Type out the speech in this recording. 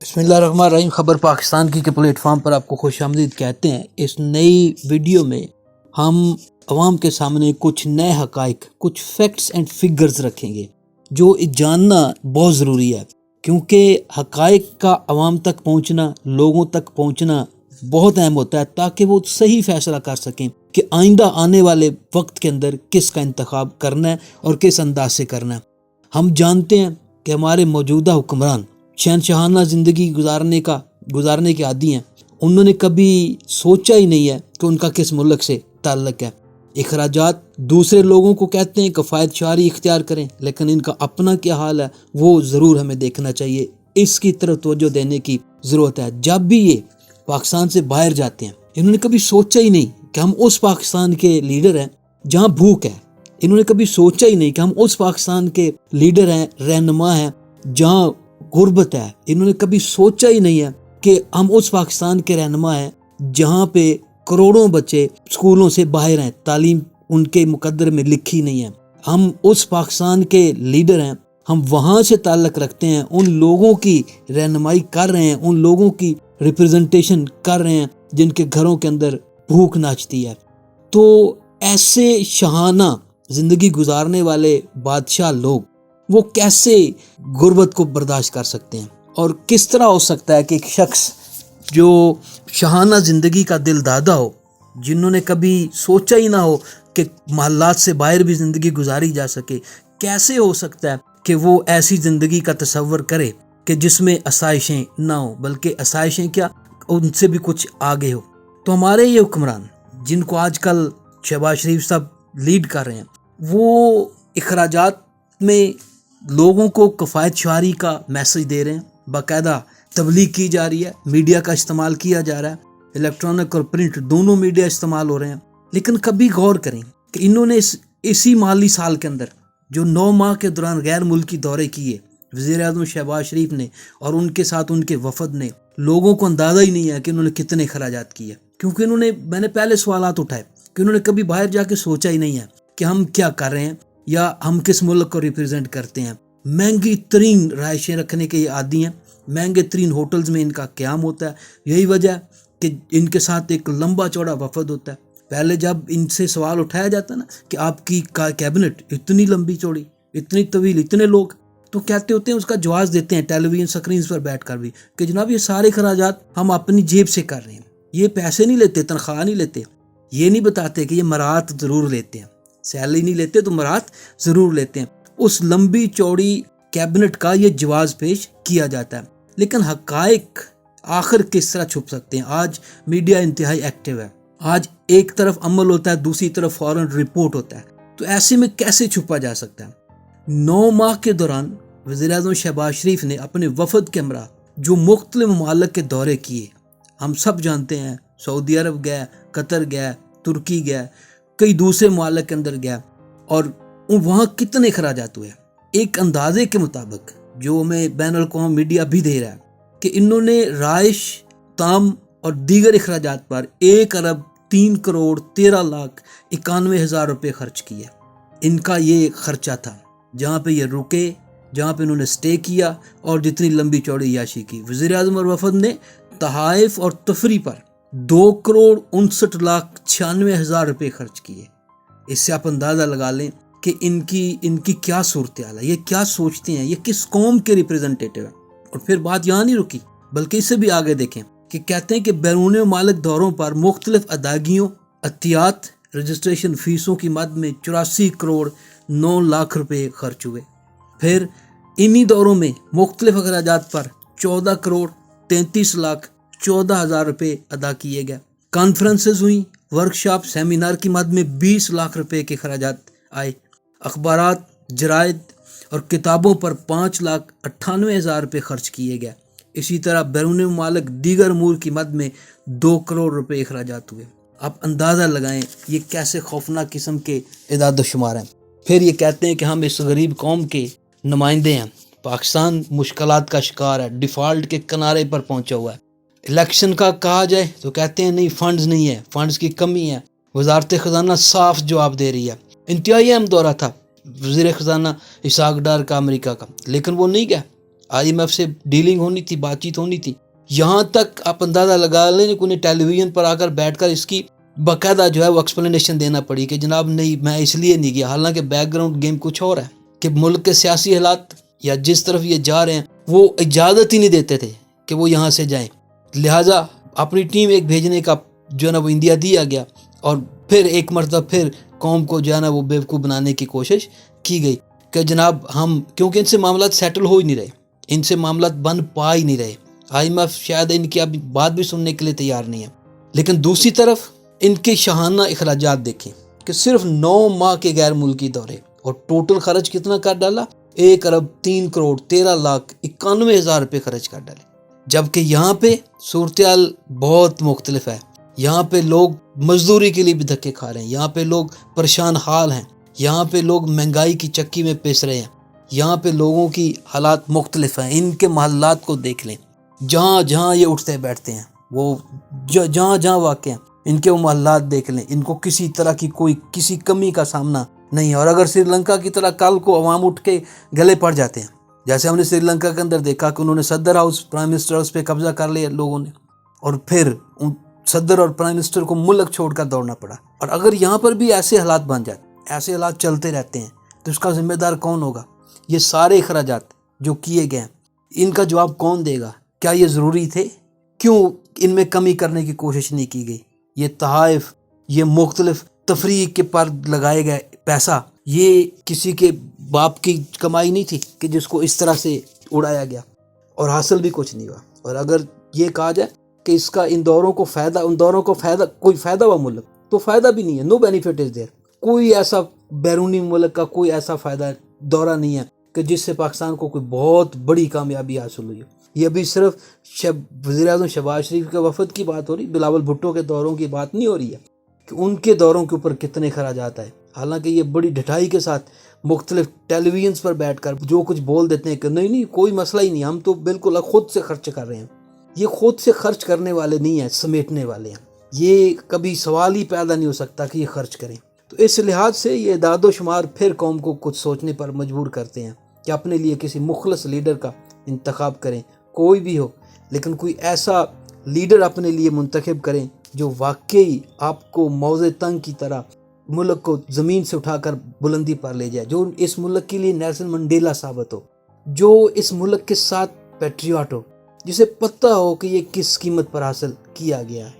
بسم اللہ الرحمن الرحیم. خبر پاکستان کی کے پلیٹ فارم پر آپ کو خوش آمدید کہتے ہیں. اس نئی ویڈیو میں ہم عوام کے سامنے کچھ نئے حقائق، کچھ فیکٹس اینڈ فگرز رکھیں گے جو جاننا بہت ضروری ہے، کیونکہ حقائق کا عوام تک پہنچنا، لوگوں تک پہنچنا بہت اہم ہوتا ہے تاکہ وہ صحیح فیصلہ کر سکیں کہ آئندہ آنے والے وقت کے اندر کس کا انتخاب کرنا ہے اور کس انداز سے کرنا ہے. ہم جانتے ہیں کہ ہمارے موجودہ حکمران شہنشاہانہ زندگی گزارنے کے عادی ہیں. انہوں نے کبھی سوچا ہی نہیں ہے کہ ان کا کس ملک سے تعلق ہے. اخراجات دوسرے لوگوں کو کہتے ہیں کفایت شعاری اختیار کریں، لیکن ان کا اپنا کیا حال ہے وہ ضرور ہمیں دیکھنا چاہیے. اس کی طرف توجہ دینے کی ضرورت ہے. جب بھی یہ پاکستان سے باہر جاتے ہیں، انہوں نے کبھی سوچا ہی نہیں کہ ہم اس پاکستان کے لیڈر ہیں جہاں بھوک ہے. انہوں نے کبھی سوچا ہی نہیں کہ ہم اس پاکستان کے لیڈر ہیں، رہنما ہیں جہاں غربت ہے. انہوں نے کبھی سوچا ہی نہیں ہے کہ ہم اس پاکستان کے رہنما ہیں جہاں پہ کروڑوں بچے اسکولوں سے باہر ہیں، تعلیم ان کے مقدر میں لکھی نہیں ہے. ہم اس پاکستان کے لیڈر ہیں، ہم وہاں سے تعلق رکھتے ہیں، ان لوگوں کی رہنمائی کر رہے ہیں، ان لوگوں کی ریپرزنٹیشن کر رہے ہیں جن کے گھروں کے اندر بھوک ناچتی ہے. تو ایسے شاہانہ زندگی گزارنے والے بادشاہ لوگ وہ کیسے غربت کو برداشت کر سکتے ہیں؟ اور کس طرح ہو سکتا ہے کہ ایک شخص جو شاہانہ زندگی کا دل دادا ہو، جنہوں نے کبھی سوچا ہی نہ ہو کہ محلات سے باہر بھی زندگی گزاری جا سکے، کیسے ہو سکتا ہے کہ وہ ایسی زندگی کا تصور کرے کہ جس میں آسائشیں نہ ہوں، بلکہ آسائشیں کیا، ان سے بھی کچھ آگے ہو. تو ہمارے یہ حکمران جن کو آج کل شہباز شریف صاحب لیڈ کر رہے ہیں، وہ اخراجات میں لوگوں کو کفایت شعاری کا میسج دے رہے ہیں، باقاعدہ تبلیغ کی جا رہی ہے، میڈیا کا استعمال کیا جا رہا ہے، الیکٹرانک اور پرنٹ دونوں میڈیا استعمال ہو رہے ہیں. لیکن کبھی غور کریں کہ انہوں نے اسی مالی سال کے اندر جو 9 ماہ کے دوران غیر ملکی دورے کیے وزیر اعظم شہباز شریف نے اور ان کے ساتھ ان کے وفد نے، لوگوں کو اندازہ ہی نہیں ہے کہ انہوں نے کتنے اخراجات کیے. کیونکہ میں نے پہلے سوالات اٹھائے کہ انہوں نے کبھی باہر جا کے سوچا ہی نہیں ہے کہ ہم کیا کر رہے ہیں یا ہم کس ملک کو ریپرزینٹ کرتے ہیں. مہنگی ترین رہائشیں رکھنے کے یہ عادی ہیں، مہنگے ترین ہوٹلز میں ان کا قیام ہوتا ہے. یہی وجہ ہے کہ ان کے ساتھ ایک لمبا چوڑا وفد ہوتا ہے. پہلے جب ان سے سوال اٹھایا جاتا ہے نا کہ آپ کی کیبنٹ اتنی لمبی چوڑی، اتنی طویل، اتنے لوگ، تو کہتے ہوتے ہیں، اس کا جواز دیتے ہیں ٹیلی ویژن سکرینز پر بیٹھ کر بھی کہ جناب یہ سارے اخراجات ہم اپنی جیب سے کر رہے ہیں. یہ پیسے نہیں لیتے، تنخواہ نہیں لیتے. یہ نہیں بتاتے کہ یہ مراعات ضرور لیتے ہیں، سیلری نہیں لیتے تو مراعات ضرور لیتے ہیں. اس لمبی چوڑی کیبنٹ کا یہ جواز پیش کیا جاتا ہے. لیکن حقائق آخر کس طرح چھپ سکتے ہیں؟ آج میڈیا انتہائی ایکٹیو ہے، آج ایک طرف عمل ہوتا ہے، دوسری طرف فوراً رپورٹ ہوتا ہے. تو ایسے میں کیسے چھپا جا سکتا ہے؟ 9 ماہ کے دوران وزیر اعظم شہباز شریف نے اپنے وفد کے ہمراہ جو مختلف ممالک کے دورے کیے، ہم سب جانتے ہیں، سعودی عرب گیا، قطر گیا، ترکی گیا، کئی دوسرے ممالک کے اندر گیا، اور وہاں کتنے اخراجات ہوئے. ایک اندازے کے مطابق جو ہمیں بین الاقوامی میڈیا بھی دے رہا ہے کہ انہوں نے رہائش، طعام اور دیگر اخراجات پر 1,03,13,91,000 روپے خرچ کیے. ان کا یہ خرچہ تھا جہاں پہ یہ رکے، جہاں پہ انہوں نے سٹے کیا اور جتنی لمبی چوڑی عیاشی کی. وزیر اعظم اور وفد نے تحائف اور تفریح پر 2,59,96,000 روپے خرچ کیے. اس سے آپ اندازہ لگا لیں کہ ان کی کیا صورتحال ہے، یہ کیا سوچتے ہیں، یہ کس قوم کے ریپرزنٹیٹیو ہیں. اور پھر بات یہاں نہیں رکی، بلکہ اس سے بھی آگے دیکھیں کہ کہتے ہیں کہ بیرون ممالک دوروں پر مختلف ادائیگیوں، عطیات، رجسٹریشن فیسوں کی مد میں 84,09,00,000 روپے خرچ ہوئے. پھر انہی دوروں میں مختلف اخراجات پر 14,33,14,000 روپے ادا کیے گئے. کانفرنسز ہوئیں، ورکشاپ، سیمینار کی مد میں 20 لاکھ روپے کے اخراجات آئے. اخبارات، جرائد اور کتابوں پر 5,98,000 روپے خرچ کیے گئے. اسی طرح بیرون ممالک دیگر امور کی مد میں 2 کروڑ روپے اخراجات ہوئے. آپ اندازہ لگائیں یہ کیسے خوفناک قسم کے اعداد و شمار ہیں. پھر یہ کہتے ہیں کہ ہم اس غریب قوم کے نمائندے ہیں، پاکستان مشکلات کا شکار ہے، ڈیفالٹ کے کنارے پر پہنچا ہوا ہے. الیکشن کا کہا جائے تو کہتے ہیں نہیں، فنڈز نہیں ہے، فنڈز کی کمی ہے. وزارت خزانہ صاف جواب دے رہی ہے. انتہائی اہم دورہ تھا وزیر خزانہ اسحاق ڈار کا امریکہ کا، لیکن وہ نہیں گیا. IMF سے ڈیلنگ ہونی تھی, بات چیت ہونی تھی. یہاں تک آپ اندازہ لگا لیں کہ انہیں ٹیلی ویژن پر آ کر بیٹھ کر اس کی باقاعدہ جو ہے وہ ایکسپلینیشن دینا پڑی کہ جناب نہیں میں اس لیے نہیں گیا, حالانکہ بیک گراؤنڈ گیم کچھ اور ہے کہ ملک کے سیاسی حالات یا جس طرف یہ جا رہے ہیں وہ اجازت ہی نہیں دیتے تھے کہ وہ یہاں سے جائیں. لہٰذا اپنی ٹیم ایک بھیجنے کا جو ہے نا وہ انڈیا دیا گیا, اور پھر ایک مرتبہ پھر قوم کو جو ہے نا وہ بیوقوف بنانے کی کوشش کی گئی کہ جناب ہم, کیونکہ ان سے معاملات سیٹل ہو ہی نہیں رہے, ان سے معاملات بن پا ہی نہیں رہے. IMF شاید ان کی اب بات بھی سننے کے لیے تیار نہیں ہے. لیکن دوسری طرف ان کے شاہانہ اخراجات دیکھیں کہ صرف 9 ماہ کے غیر ملکی دورے, اور ٹوٹل خرچ کتنا کر ڈالا, 1,03,13,91,000 روپے خرچ کر ڈالے. جبکہ یہاں پہ صورتحال بہت مختلف ہے. یہاں پہ لوگ مزدوری کے لیے بھی دھکے کھا رہے ہیں, یہاں پہ لوگ پریشان حال ہیں, یہاں پہ لوگ مہنگائی کی چکی میں پس رہے ہیں, یہاں پہ لوگوں کی حالات مختلف ہیں. ان کے محلات کو دیکھ لیں, جہاں جہاں یہ اٹھتے بیٹھتے ہیں, وہ جہاں جہاں واقع ہیں, ان کے وہ محلات دیکھ لیں. ان کو کسی طرح کی کسی کمی کا سامنا نہیں ہے. اور اگر سری لنکا کی طرح کل کو عوام اٹھ کے گلے پڑ جاتے ہیں, جیسے ہم نے سری لنکا کے اندر دیکھا کہ انہوں نے صدر ہاؤس, پرائم منسٹر ہاؤس پہ قبضہ کر لیا لوگوں نے, اور پھر صدر اور پرائم منسٹر کو ملک چھوڑ کر دوڑنا پڑا. اور اگر یہاں پر بھی ایسے حالات بن جاتے, ایسے حالات چلتے رہتے ہیں, تو اس کا ذمہ دار کون ہوگا؟ یہ سارے اخراجات جو کیے گئے ہیں ان کا جواب کون دے گا؟ کیا یہ ضروری تھے؟ کیوں ان میں کمی کرنے کی کوشش نہیں کی گئی؟ یہ تحائف, یہ مختلف تفریح کے پر لگائے گئے پیسہ, یہ کسی کے باپ کی کمائی نہیں تھی کہ جس کو اس طرح سے اڑایا گیا اور حاصل بھی کچھ نہیں ہوا. اور اگر یہ کہا جائے کہ اس کا ان دوروں کو فائدہ کوئی فائدہ ہوا ملک, تو فائدہ بھی نہیں ہے. نو بینیفٹ از دیئر. کوئی ایسا بیرونی ملک کا کوئی ایسا فائدہ دورہ نہیں ہے کہ جس سے پاکستان کو کوئی بہت بڑی کامیابی حاصل ہوئی. یہ ابھی صرف وزیر اعظم شہباز شریف کے وفد کی بات ہو رہی, بلاول بھٹو کے دوروں کی بات نہیں ہو رہی ہے کہ ان کے دوروں کے اوپر کتنے اخراجات آئے. حالانکہ یہ بڑی ڈھٹائی کے ساتھ مختلف ٹیلی ویژنس پر بیٹھ کر جو کچھ بول دیتے ہیں کہ نہیں کوئی مسئلہ ہی نہیں, ہم تو بالکل خود سے خرچ کر رہے ہیں. یہ خود سے خرچ کرنے والے نہیں ہیں, سمیٹنے والے ہیں. یہ کبھی سوال ہی پیدا نہیں ہو سکتا کہ یہ خرچ کریں. تو اس لحاظ سے یہ اعداد و شمار پھر قوم کو کچھ سوچنے پر مجبور کرتے ہیں کہ اپنے لیے کسی مخلص لیڈر کا انتخاب کریں, کوئی بھی ہو, لیکن کوئی ایسا لیڈر اپنے لیے منتخب کریں جو واقعی آپ کو موزے تنگ کی طرح ملک کو زمین سے اٹھا کر بلندی پر لے جائے, جو اس ملک کے لیے نیلسن منڈیلا ثابت ہو, جو اس ملک کے ساتھ پیٹریاٹ ہو, جسے پتہ ہو کہ یہ کس قیمت پر حاصل کیا گیا ہے.